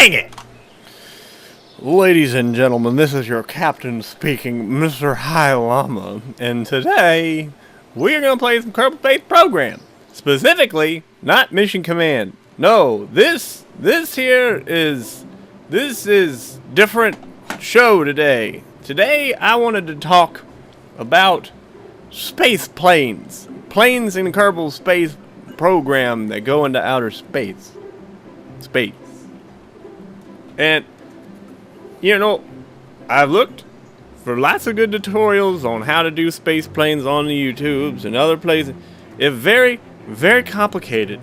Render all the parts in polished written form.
Dang it! Ladies and gentlemen, this is your captain speaking, Mr. High Llama, and today we're going to play some Kerbal Space Program. Specifically, not Mission Command. No, this is different show today. Today I wanted to talk about space planes. Planes in the Kerbal Space Program that go into outer space. And you know, I've looked for lots of good tutorials on how to do space planes on the YouTubes and other places. It's very, very complicated.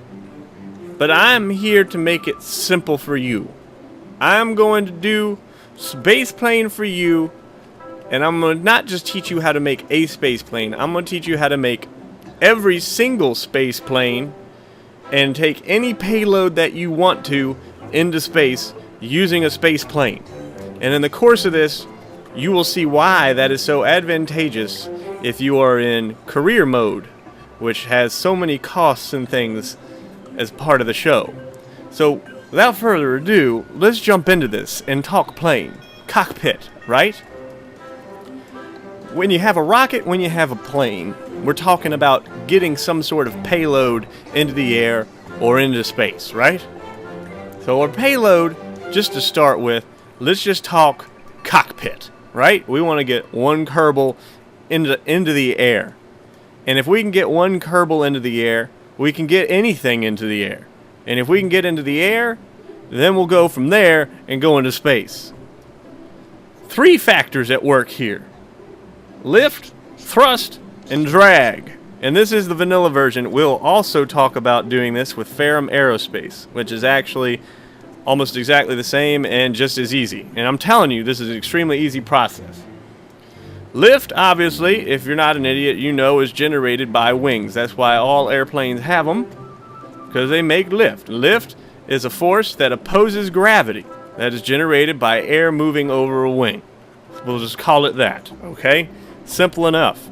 But I'm here to make it simple for you. I'm going to do space plane for you, and I'm going to not just teach you how to make a space plane. I'm going to teach you how to make every single space plane and take any payload that you want to into space using a space plane. And in the course of this, you will see why that is so advantageous if you are in career mode, which has so many costs and things as part of the show. So, without further ado, let's jump into this and talk plane. Cockpit, right? When you have a rocket, when you have a plane, we're talking about getting some sort of payload into the air or into space, right? So our payload, just to start with, let's just talk cockpit, right? We want to get one Kerbal into the air. And if we can get one Kerbal into the air, we can get anything into the air. And if we can get into the air, then we'll go from there and go into space. Three factors at work here: lift, thrust, and drag. And this is the vanilla version. We'll also talk about doing this with Ferrum Aerospace, which is actually almost exactly the same and just as easy. And I'm telling you, this is an extremely easy process. Lift, obviously, if you're not an idiot, you know, is generated by wings. That's why all airplanes have them, because they make lift. Lift is a force that opposes gravity that is generated by air moving over a wing. We'll just call it that, okay? Simple enough.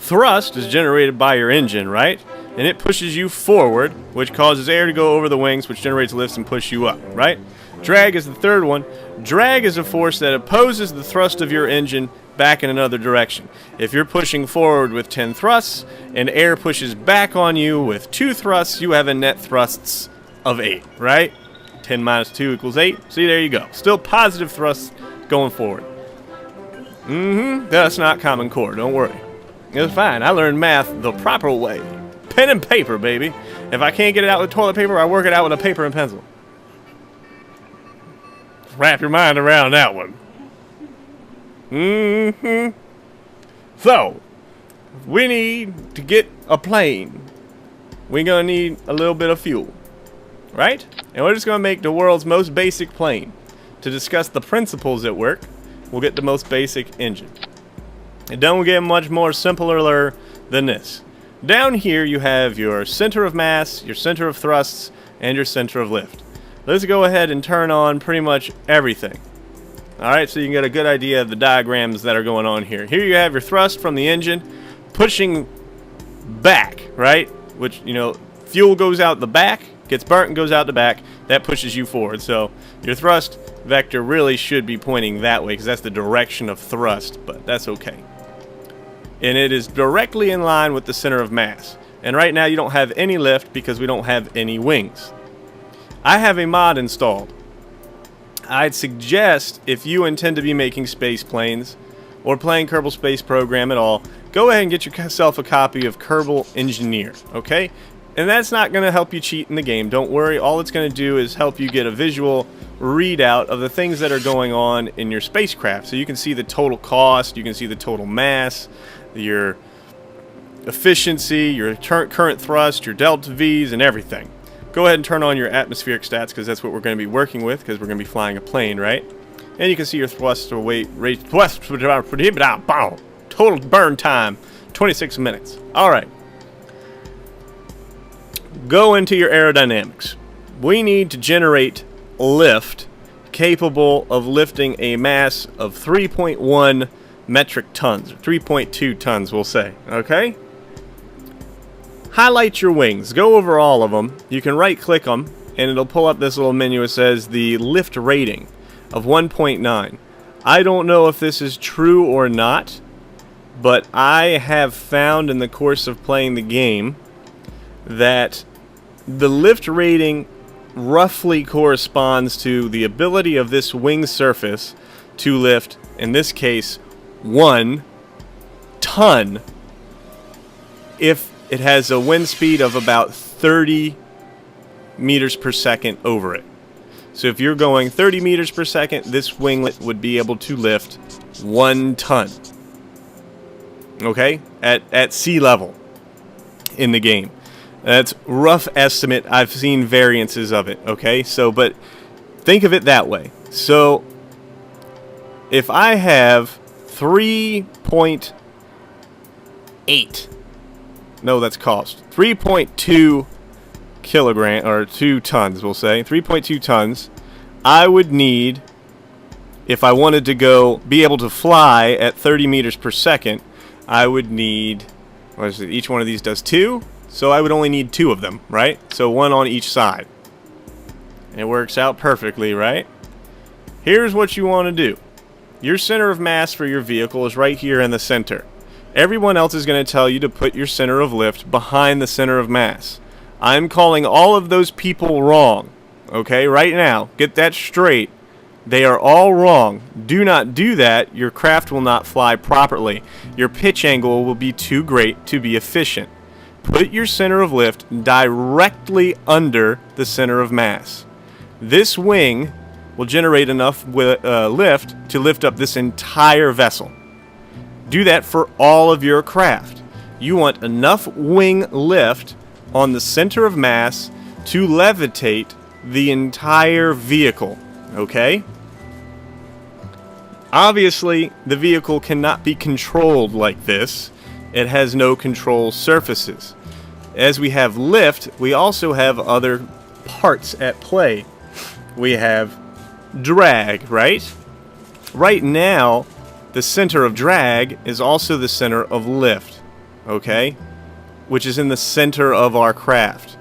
Thrust is generated by your engine, right? And it pushes you forward, which causes air to go over the wings, which generates lifts and push you up, right? Drag is the third one. Drag is a force that opposes the thrust of your engine back in another direction. If you're pushing forward with 10 thrusts and air pushes back on you with 2 thrusts, you have a net thrusts of 8, right? 10 minus 2 equals 8. See, there you go. Still positive thrusts going forward. That's not Common Core, don't worry. It's fine. I learned math the proper way. Pen and paper, baby. If I can't get it out with toilet paper, I work it out with a paper and pencil. Wrap your mind around that one. So, we need to get a plane. We're going to need a little bit of fuel, right? And we're just going to make the world's most basic plane. To discuss the principles at work, we'll get the most basic engine. It don't get much more simpler than this. Down here you have your center of mass, your center of thrusts, and your center of lift. Let's go ahead and turn on pretty much everything. Alright, so you can get a good idea of the diagrams that are going on here. Here you have your thrust from the engine pushing back, right? Which, you know, fuel goes out the back, gets burnt and goes out the back. That pushes you forward. So your thrust vector really should be pointing that way because that's the direction of thrust, but that's okay. And it is directly in line with the center of mass. And right now you don't have any lift because we don't have any wings. I have a mod installed. I'd suggest, if you intend to be making space planes or playing Kerbal Space Program at all, go ahead and get yourself a copy of Kerbal Engineer, okay? And that's not going to help you cheat in the game. Don't worry. All it's going to do is help you get a visual readout of the things that are going on in your spacecraft. So you can see the total cost, you can see the total mass, your efficiency, your current thrust, your delta V's, and everything. Go ahead and turn on your atmospheric stats because that's what we're going to be working with because we're going to be flying a plane, right? And you can see your thrust or weight rate, total burn time, 26 minutes. All right. Go into your aerodynamics. We need to generate lift capable of lifting a mass of 3.1 metric tons, or 3.2 tons, we'll say, okay? Highlight your wings. Go over all of them. You can right-click them and it'll pull up this little menu. It says the lift rating of 1.9. I don't know if this is true or not, but I have found in the course of playing the game that the lift rating roughly corresponds to the ability of this wing surface to lift, in this case, 1 ton if it has a wind speed of about 30 meters per second over it. So if you're going 30 meters per second, this winglet would be able to lift 1 ton. Okay? At sea level in the game. That's rough estimate. I've seen variances of it. Okay? So, but think of it that way. So, if I have 3.8, no, that's cost. 3.2 kilogram, or 2 tons, we'll say. 3.2 tons. I would need, if I wanted to be able to fly at 30 meters per second, I would need, what is it? Each one of these does 2, so I would only need 2 of them, right? So 1 on each side. It works out perfectly, right? Here's what you want to do. Your center of mass for your vehicle is right here in the center. Everyone else is going to tell you to put your center of lift behind the center of mass. I'm calling all of those people wrong. Okay, right now, get that straight. They are all wrong. Do not do that. Your craft will not fly properly. Your pitch angle will be too great to be efficient. Put your center of lift directly under the center of mass. This wing will generate enough lift to lift up this entire vessel. Do that for all of your craft. You want enough wing lift on the center of mass to levitate the entire vehicle, okay? Obviously, the vehicle cannot be controlled like this. It has no control surfaces. As we have lift, we also have other parts at play. We have drag, right? Right now, the center of drag is also the center of lift, okay? Which is in the center of our craft.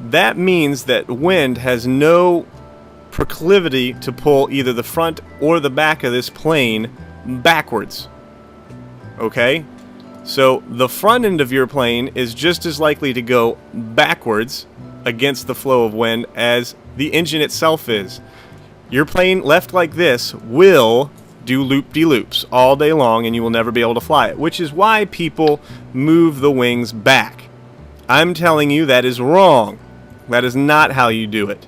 That means that wind has no proclivity to pull either the front or the back of this plane backwards. Okay? So the front end of your plane is just as likely to go backwards against the flow of wind as the engine itself is. Your plane left like this will do loop-de-loops all day long, and you will never be able to fly it, which is why people move the wings back. I'm telling you that is wrong. That is not how you do it.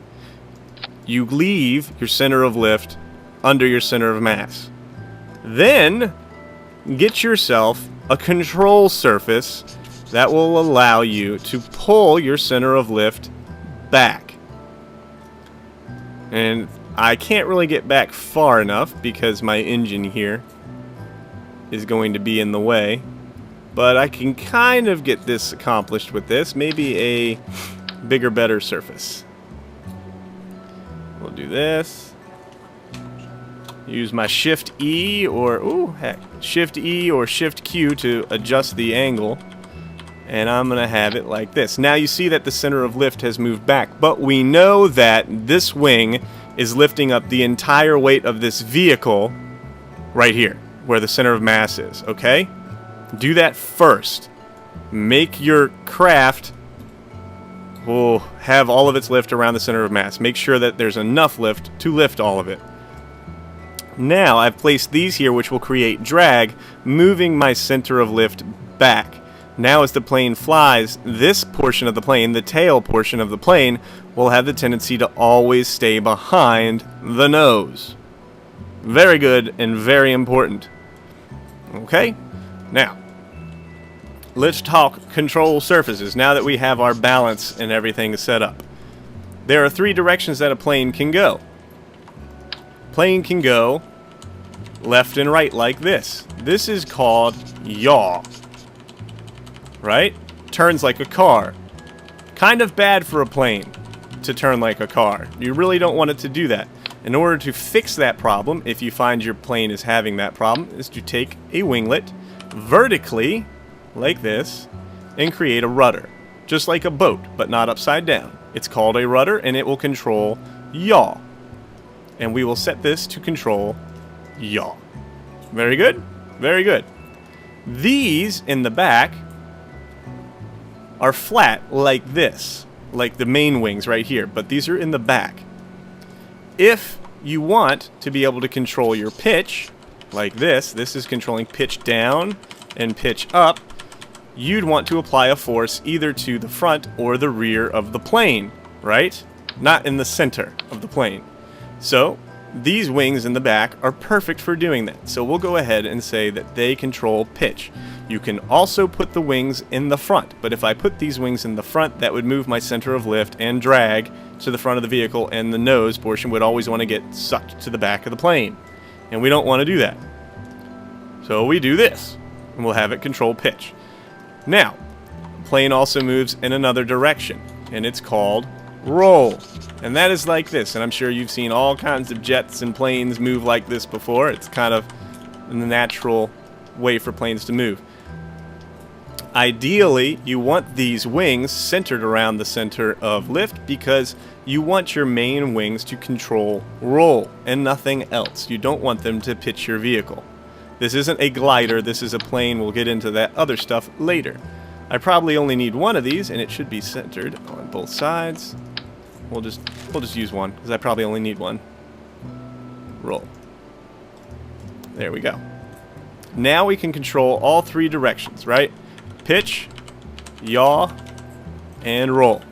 You leave your center of lift under your center of mass. Then get yourself a control surface that will allow you to pull your center of lift back. And I can't really get back far enough because my engine here is going to be in the way. But I can kind of get this accomplished with this. Maybe a bigger, better surface. We'll do this. Use my Shift E or, Shift E or Shift Q to adjust the angle. And I'm going to have it like this. Now you see that the center of lift has moved back. But we know that this wing is lifting up the entire weight of this vehicle right here, where the center of mass is, okay? Do that first. Make your craft have all of its lift around the center of mass. Make sure that there's enough lift to lift all of it. Now, I've placed these here, which will create drag, moving my center of lift back. Now, as the plane flies, this portion of the plane, the tail portion of the plane, will have the tendency to always stay behind the nose. Very good and very important. Okay? Now, let's talk control surfaces now that we have our balance and everything set up. There are 3 directions that a plane can go. Plane can go left and right like this. This is called yaw. Right? Turns like a car. Kind of bad for a plane to turn like a car. You really don't want it to do that. In order to fix that problem, if you find your plane is having that problem, is to take a winglet vertically, like this, and create a rudder. Just like a boat, but not upside down. It's called a rudder, and it will control yaw. And we will set this to control yaw. Very good. Very good. These in the back are flat like this, like the main wings right here, but these are in the back. If you want to be able to control your pitch, like this is controlling pitch down and pitch up, you'd want to apply a force either to the front or the rear of the plane, right? Not in the center of the plane. So these wings in the back are perfect for doing that. So we'll go ahead and say that they control pitch. You can also put the wings in the front, but if I put these wings in the front, that would move my center of lift and drag to the front of the vehicle, and the nose portion would always want to get sucked to the back of the plane. And we don't want to do that. So we do this, and we'll have it control pitch. Now, the plane also moves in another direction, and it's called roll. And that is like this, and I'm sure you've seen all kinds of jets and planes move like this before. It's kind of the natural way for planes to move. Ideally, you want these wings centered around the center of lift because you want your main wings to control roll and nothing else. You don't want them to pitch your vehicle. This isn't a glider, this is a plane. We'll get into that other stuff later. I probably only need one of these, and it should be centered on both sides. We'll just use one, because I probably only need one. Roll. There we go. Now we can control all three directions, right? Pitch, yaw, and roll.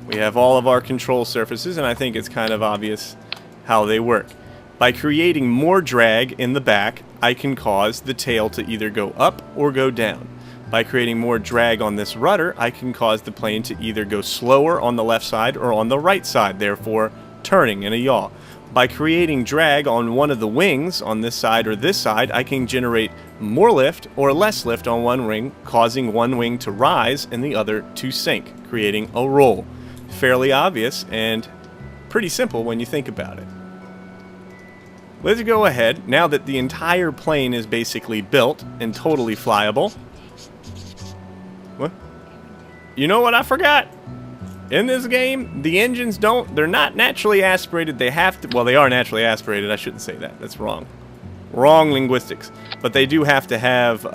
We have all of our control surfaces, and I think it's kind of obvious how they work. By creating more drag in the back, I can cause the tail to either go up or go down. By creating more drag on this rudder, I can cause the plane to either go slower on the left side or on the right side, therefore turning in a yaw. By creating drag on one of the wings, on this side or this side, I can generate more lift or less lift on one wing, causing one wing to rise and the other to sink, creating a roll. Fairly obvious and pretty simple when you think about it. Let's go ahead, now that the entire plane is basically built and totally flyable. What? You know what I forgot? In this game, the engines they're not naturally aspirated. They have to, well, they are naturally aspirated. I shouldn't say that. That's wrong. Wrong linguistics. But they do have to have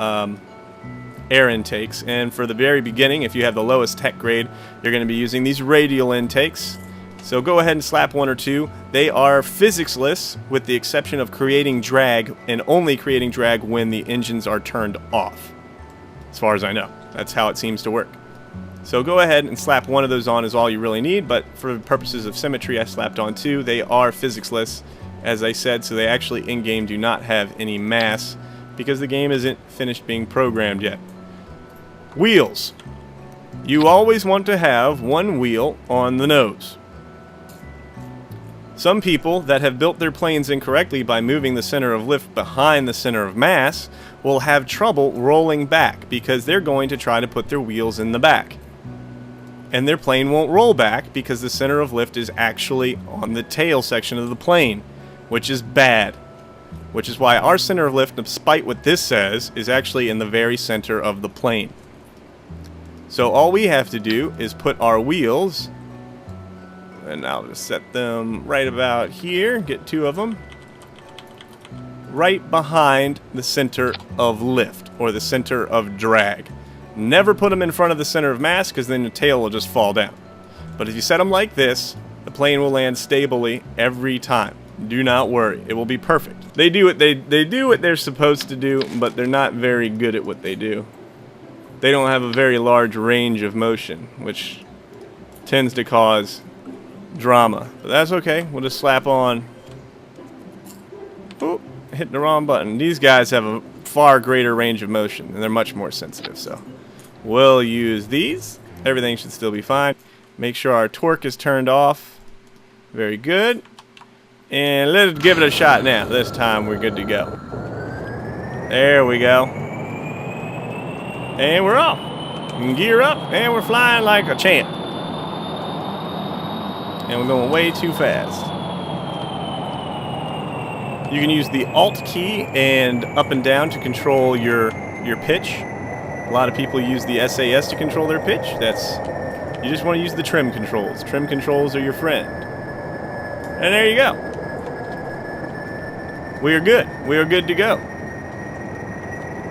air intakes. And for the very beginning, if you have the lowest tech grade, you're going to be using these radial intakes. So go ahead and slap one or two. They are physics-less, with the exception of creating drag, and only creating drag when the engines are turned off. As far as I know. That's how it seems to work. So go ahead and slap one of those on is all you really need, but for purposes of symmetry, I slapped on two. They are physics-less, as I said, so they actually in-game do not have any mass, because the game isn't finished being programmed yet. Wheels. You always want to have one wheel on the nose. Some people that have built their planes incorrectly by moving the center of lift behind the center of mass will have trouble rolling back because they're going to try to put their wheels in the back. And their plane won't roll back because the center of lift is actually on the tail section of the plane, which is bad. Which is why our center of lift, despite what this says, is actually in the very center of the plane. So all we have to do is put our wheels, and I'll just set them right about here, get two of them, right behind the center of lift, or the center of drag. Never put them in front of the center of mass, because then the tail will just fall down. But if you set them like this, the plane will land stably every time. Do not worry, it will be perfect. They do what they do what they're supposed to do, but they're not very good at what they do. They don't have a very large range of motion, which tends to cause drama. But that's okay. We'll just slap on. Oop, hit the wrong button. These guys have a far greater range of motion, and they're much more sensitive, so we'll use these. Everything should still be fine. Make sure our torque is turned off. Very good. And let's give it a shot now. This time we're good to go. There we go. And we're off. And gear up, and we're flying like a champ. And we're going way too fast. You can use the Alt key and up and down to control your pitch. A lot of people use the SAS to control their pitch. That's You just want to use the trim controls. Trim controls are your friend. And there you go. We are good. We are good to go.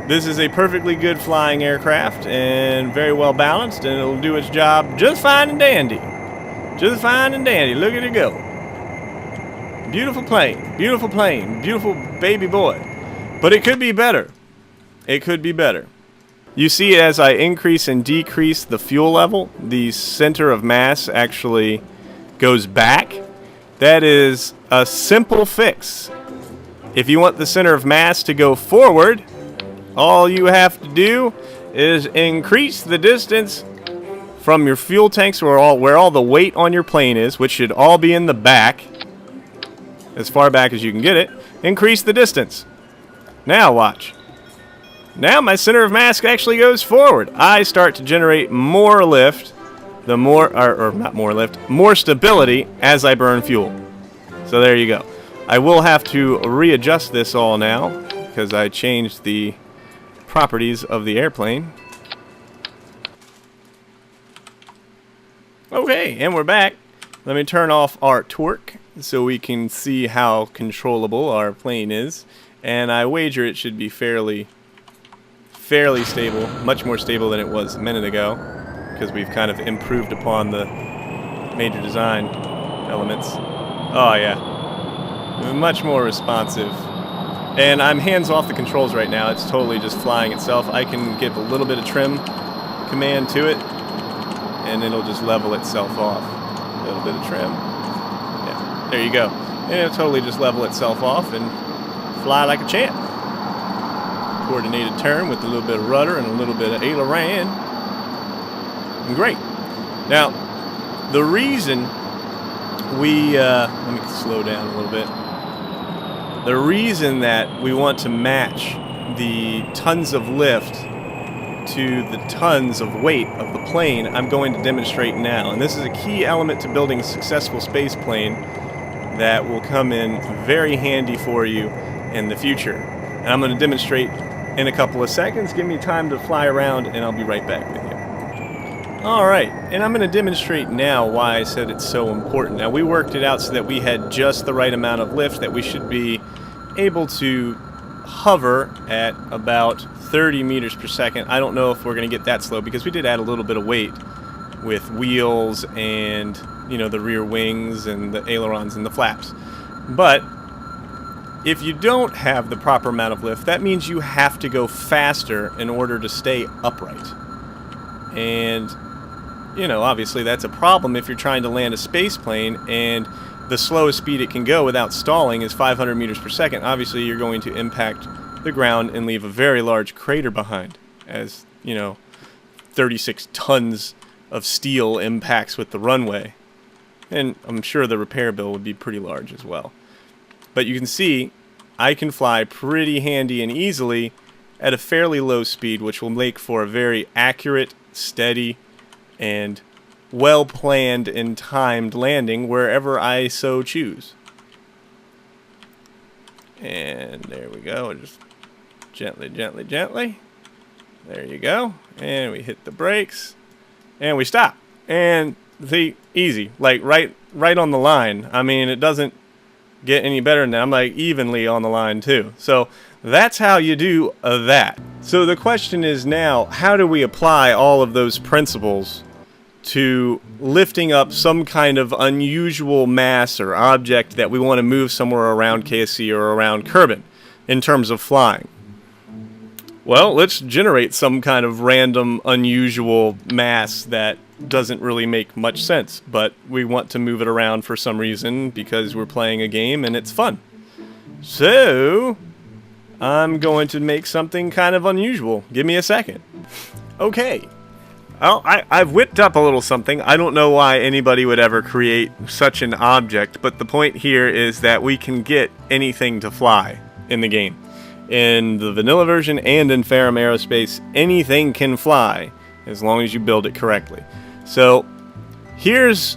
This is a perfectly good flying aircraft and very well balanced, and it'll do its job just fine and dandy. Just fine and dandy. Look at it go. Beautiful plane. Beautiful plane. Beautiful baby boy. But it could be better. It could be better. You see, as I increase and decrease the fuel level, the center of mass actually goes back. That is a simple fix. If you want the center of mass to go forward, all you have to do is increase the distance from your fuel tanks where all the weight on your plane is, which should all be in the back, as far back as you can get it. Increase the distance. Now watch. Now my center of mass actually goes forward. I start to generate more lift, more stability as I burn fuel. So there you go. I will have to readjust this all now because I changed the properties of the airplane. Okay, and we're back. Let me turn off our torque so we can see how controllable our plane is. And I wager it should be fairly stable, much more stable than it was a minute ago, because we've kind of improved upon the major design elements. Oh yeah, much more responsive. And I'm hands off the controls right now. It's totally just flying itself. I can give a little bit of trim command to it, and it'll just level itself off. A little bit of trim. Yeah, there you go. And it'll totally just level itself off and fly like a champ. Coordinated turn with a little bit of rudder and a little bit of aileron. Great. Now, the reason we let me slow down a little bit. The reason that we want to match the tons of lift to the tons of weight of the plane, I'm going to demonstrate now. And this is a key element to building a successful space plane that will come in very handy for you in the future. And I'm going to demonstrate in a couple of seconds. Give me time to fly around and I'll be right back with you. Alright, and I'm going to demonstrate now why I said it's so important. Now, we worked it out so that we had just the right amount of lift, that we should be able to hover at about 30 meters per second. I don't know if we're going to get that slow because we did add a little bit of weight with wheels and, you know, the rear wings and the ailerons and the flaps. But if you don't have the proper amount of lift, that means you have to go faster in order to stay upright. And, you know, obviously that's a problem if you're trying to land a space plane and the slowest speed it can go without stalling is 500 meters per second. Obviously you're going to impact the ground and leave a very large crater behind, as, you know, 36 tons of steel impacts with the runway. And I'm sure the repair bill would be pretty large as well. But you can see I can fly pretty handy and easily at a fairly low speed, which will make for a very accurate, steady, and well-planned and timed landing wherever I so choose. And there we go. Just gently, gently, gently. There you go. And we hit the brakes. And we stop. And see, easy. Like right on the line. I mean, it doesn't get any better than that. I'm like evenly on the line too. So that's how you do that. So the question is now, how do we apply all of those principles to lifting up some kind of unusual mass or object that we want to move somewhere around KSP or around Kerbal in terms of flying? Well, let's generate some kind of random, unusual mass that doesn't really make much sense, but we want to move it around for some reason because we're playing a game and it's fun. So I'm going to make something kind of unusual. Give me a second. Okay. Well, I've whipped up a little something. I don't know why anybody would ever create such an object, but the point here is that we can get anything to fly in the game. In the vanilla version and in Ferrum Aerospace, anything can fly as long as you build it correctly. So here's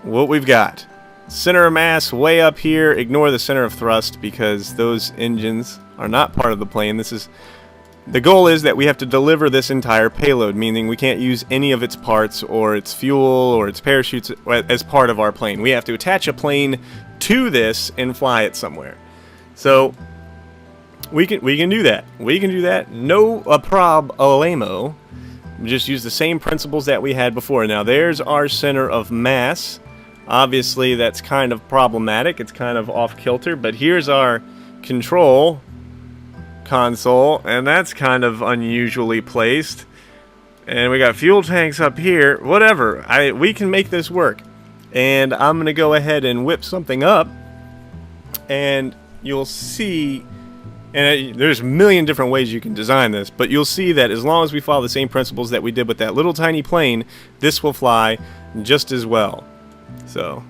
what we've got. Center of mass way up here. Ignore the center of thrust because those engines are not part of the plane. This is the goal is that we have to deliver this entire payload, meaning we can't use any of its parts or its fuel or its parachutes as part of our plane. We have to attach a plane to this and fly it somewhere. So we can do that. We can do that. No problemo. Just use the same principles that we had before. Now there's our center of mass. Obviously that's kind of problematic. It's kind of off kilter, but here's our control console, and that's kind of unusually placed. And we got fuel tanks up here. Whatever. We can make this work. And I'm going to go ahead and whip something up, and you'll see, and there's a million different ways you can design this, but you'll see that as long as we follow the same principles that we did with that little tiny plane, this will fly just as well. So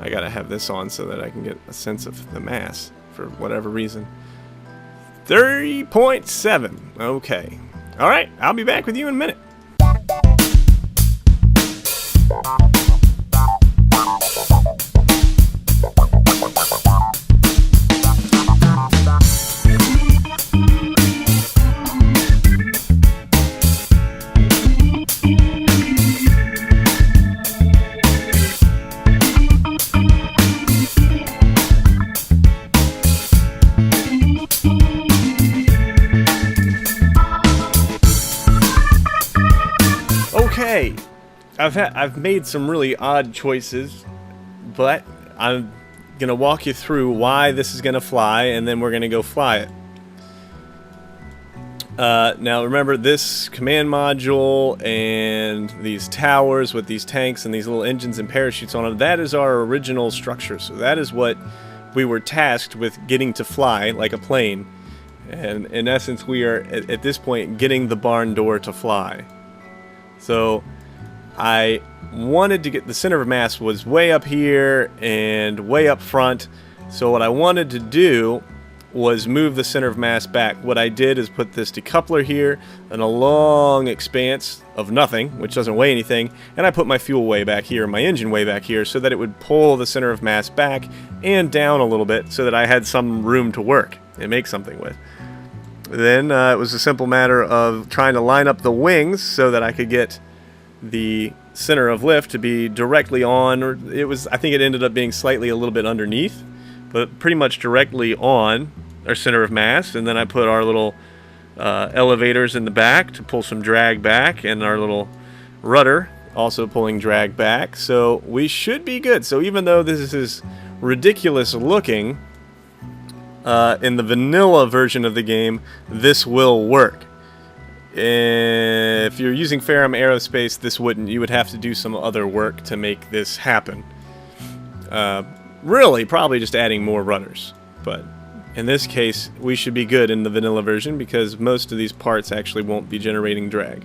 I gotta have this on so that I can get a sense of the mass for whatever reason. 30.7. Okay. Alright, I'll be back with you in a minute. Okay, I've made some really odd choices, but I'm gonna walk you through why this is gonna fly, and then we're gonna go fly it. Now remember, this command module and these towers with these tanks and these little engines and parachutes on them, that is our original structure. So that is what we were tasked with getting to fly like a plane. And in essence, we are at this point getting the barn door to fly. So I wanted to get the center of mass was way up here and way up front. So what I wanted to do was move the center of mass back. What I did is put this decoupler here and a long expanse of nothing, which doesn't weigh anything, and I put my fuel way back here, my engine way back here, so that it would pull the center of mass back and down a little bit so that I had some room to work and make something with. Then it was a simple matter of trying to line up the wings so that I could get the center of lift to be directly on, or I think it ended up being slightly a little bit underneath, but pretty much directly on our center of mass. And then I put our little elevators in the back to pull some drag back, and our little rudder also pulling drag back. So we should be good. So even though this is ridiculous looking, in the vanilla version of the game, this will work. If you're using Ferrum Aerospace, this wouldn't. You would have to do some other work to make this happen. Really, probably just adding more rudders. But in this case, we should be good in the vanilla version because most of these parts actually won't be generating drag.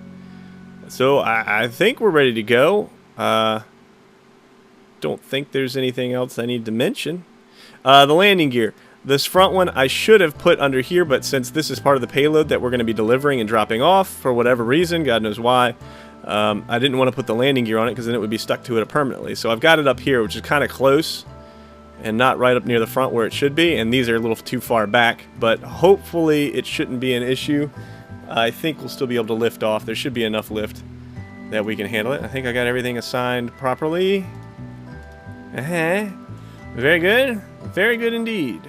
So I think we're ready to go. Don't think there's anything else I need to mention. The landing gear. This front one I should have put under here, but since this is part of the payload that we're going to be delivering and dropping off for whatever reason, God knows why, I didn't want to put the landing gear on it because then it would be stuck to it permanently. So I've got it up here, which is kind of close and not right up near the front where it should be, and these are a little too far back, but hopefully it shouldn't be an issue. I think we'll still be able to lift off. There should be enough lift that we can handle it. I think I got everything assigned properly. Very good. Very good indeed.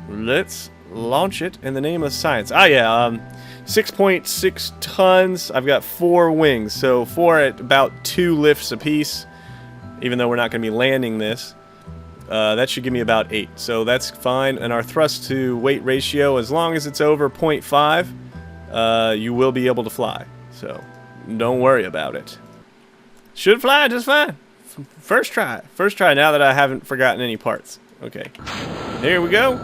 Let's launch it in the name of science. 6.6 tons. I've got 4 wings, so 4 at about 2 lifts apiece. Even though we're not going to be landing this, that should give me about 8. So that's fine. And our thrust to weight ratio, as long as it's over 0.5, you will be able to fly. So don't worry about it. Should fly just fine. First try. First try. Now that I haven't forgotten any parts. Okay. Here we go.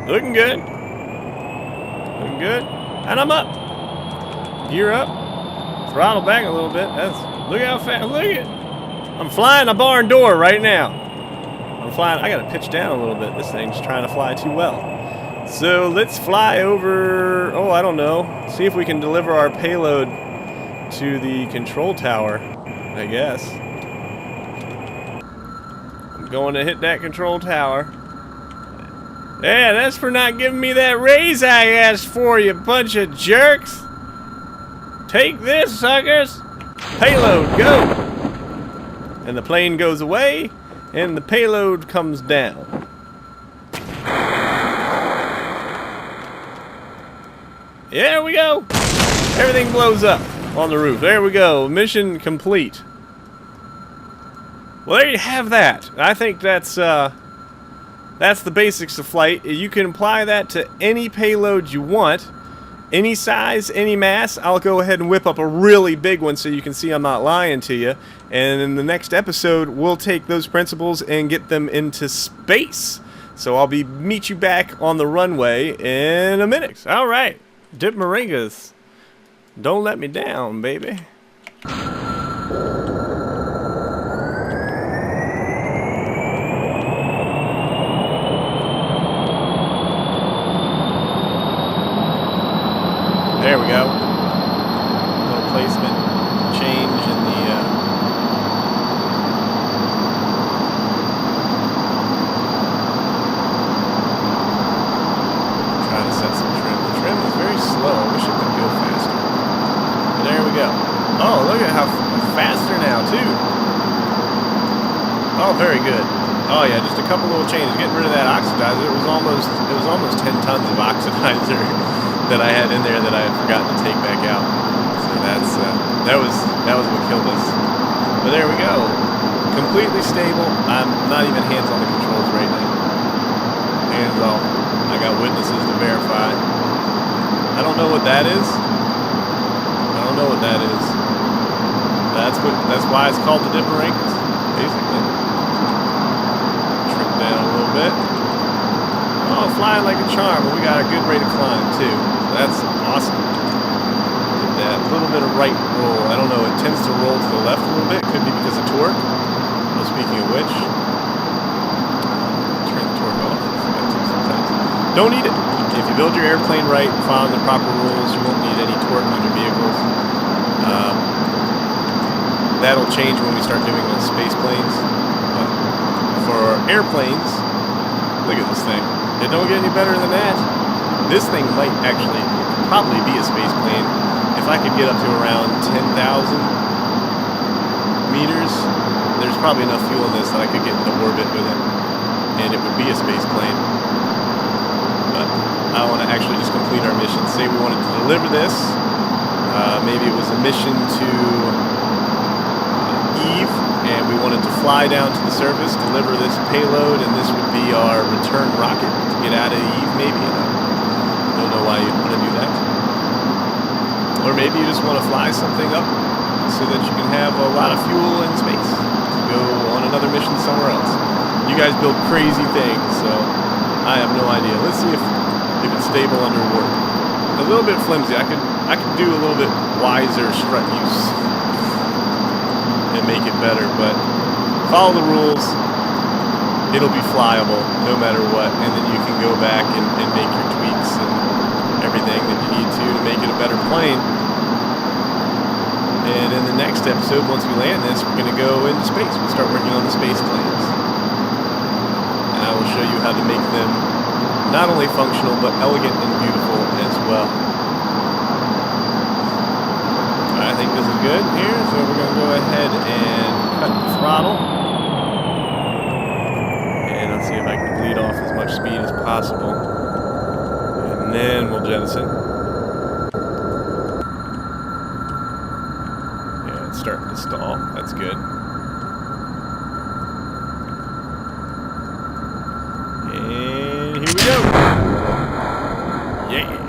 Looking good. Looking good. And I'm up. Gear up. Throttle back a little bit. Look how fast. Look at it. I'm flying a barn door right now. I'm flying. I got to pitch down a little bit. This thing's trying to fly too well. So let's fly over. Oh, I don't know. See if we can deliver our payload to the control tower, I guess. I'm going to hit that control tower. Yeah, that's for not giving me that raise I asked for, you bunch of jerks. Take this, suckers. Payload, go. And the plane goes away, and the payload comes down. There we go. Everything blows up on the roof. There we go. Mission complete. Well, there you have that. I think that's the basics of flight. You can apply that to any payload you want, any size, any mass. I'll go ahead and whip up a really big one so you can see I'm not lying to you. And in the next episode, we'll take those principles and get them into space. So I'll meet you back on the runway in a minute. All right, Dip Moringas, don't let me down, baby. There we go. Little placement change in the try to set some trim. The trim is very slow. I wish it would go faster. But there we go. Oh, look at how faster now too. Oh, very good. Oh yeah, just a couple little changes. Getting rid of that oxidizer. It was almost 10 tons of oxidizer that I had in there that I had forgotten to take back out. So that was what killed us. But there we go. Completely stable. I'm not even hands on the controls right now. Hands off. I got witnesses to verify. I don't know what that is. I don't know what that is. That's why it's called the Dip Moringas, basically. Trim down a little bit. Oh, flying like a charm. We got a good rate of climb too. That's awesome. Get that little bit of right roll. I don't know. It tends to roll to the left a little bit. Could be because of torque. Well, speaking of which, turn the torque off. Sometimes. Don't need it. If you build your airplane right, follow the proper rules, you won't need any torque on your vehicles. That'll change when we start doing the space planes. But for airplanes, look at this thing. It don't get any better than that. This thing might actually probably be a space plane. If I could get up to around 10,000 meters, there's probably enough fuel in this that I could get into orbit with it, and it would be a space plane. But I want to actually just complete our mission. Say we wanted to deliver this. Maybe it was a mission to Eve, and we wanted to fly down to the surface, deliver this payload, and this would be our return rocket to get out of Eve, maybe. I don't know why you'd want to do that. Or maybe you just want to fly something up so that you can have a lot of fuel in space to go on another mission somewhere else. You guys build crazy things, so I have no idea. Let's see if it's stable under warp. A little bit flimsy. I could do a little bit wiser strut use and make it better, but follow the rules. It'll be flyable no matter what, and then you can go back and make your tweaks and everything that you need to make it a better plane. And in the next episode, once we land this, we're going to go into space. We'll start working on the space planes, and I will show you how to make them not only functional but elegant and beautiful as well. I think this is good here, so we're going to go ahead and cut the throttle. And let's see if I can bleed off as much speed as possible. And then we'll jettison. Yeah, it's starting to stall. That's good. And here we go. Yeah.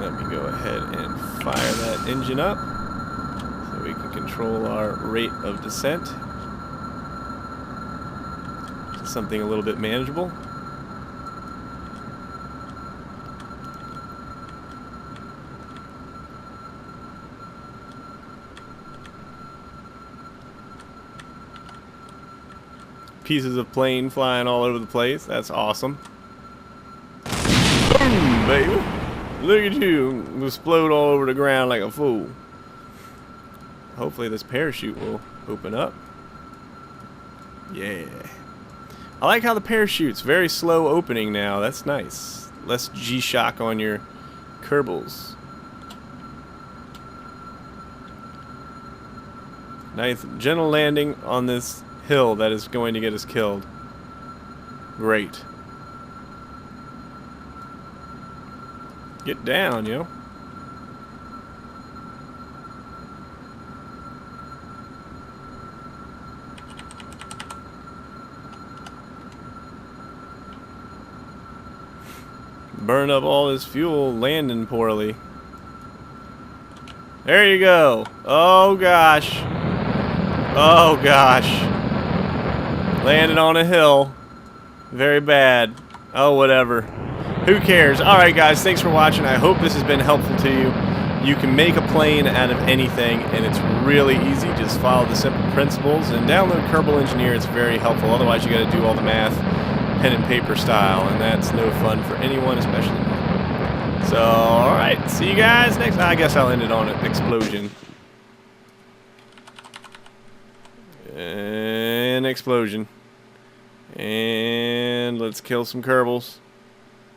Let me go ahead and fire that engine up so we can control our rate of descent to something a little bit manageable. Pieces of plane flying all over the place. That's awesome. Boom, baby. Look at you, explode all over the ground like a fool. Hopefully this parachute will open up. Yeah. I like how the parachute's very slow opening now. That's nice. Less G-shock on your Kerbals. Nice gentle landing on this hill that is going to get us killed. Great. Get down, yo. Burn up all this fuel landing poorly. There you go. Oh gosh. Oh gosh. Landed on a hill. Very bad. Oh, whatever. Who cares? Alright guys, thanks for watching. I hope this has been helpful to you. You can make a plane out of anything, and it's really easy. Just follow the simple principles and download Kerbal Engineer. It's very helpful. Otherwise, you got to do all the math pen and paper style, and that's no fun for anyone, especially me. So, alright, see you guys next time. I guess I'll end it on an explosion. And explosion. And let's kill some Kerbals.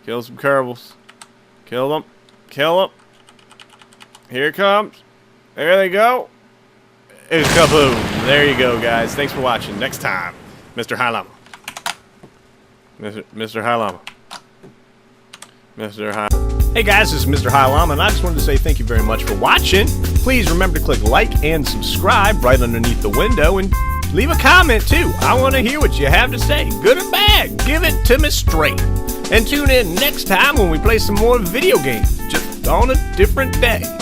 Kill some Kerbals. Kill them. Kill them. Here it comes. There they go. And kaboom. There you go, guys. Thanks for watching. Next time, Mr. High Llama. Mr. High Llama. Mr. High. Hey guys, this is Mr. High Llama, and I just wanted to say thank you very much for watching. Please remember to click like and subscribe right underneath the window, and leave a comment too. I want to hear what you have to say, good or bad. Give it to me straight. And tune in next time when we play some more video games, just on a different day.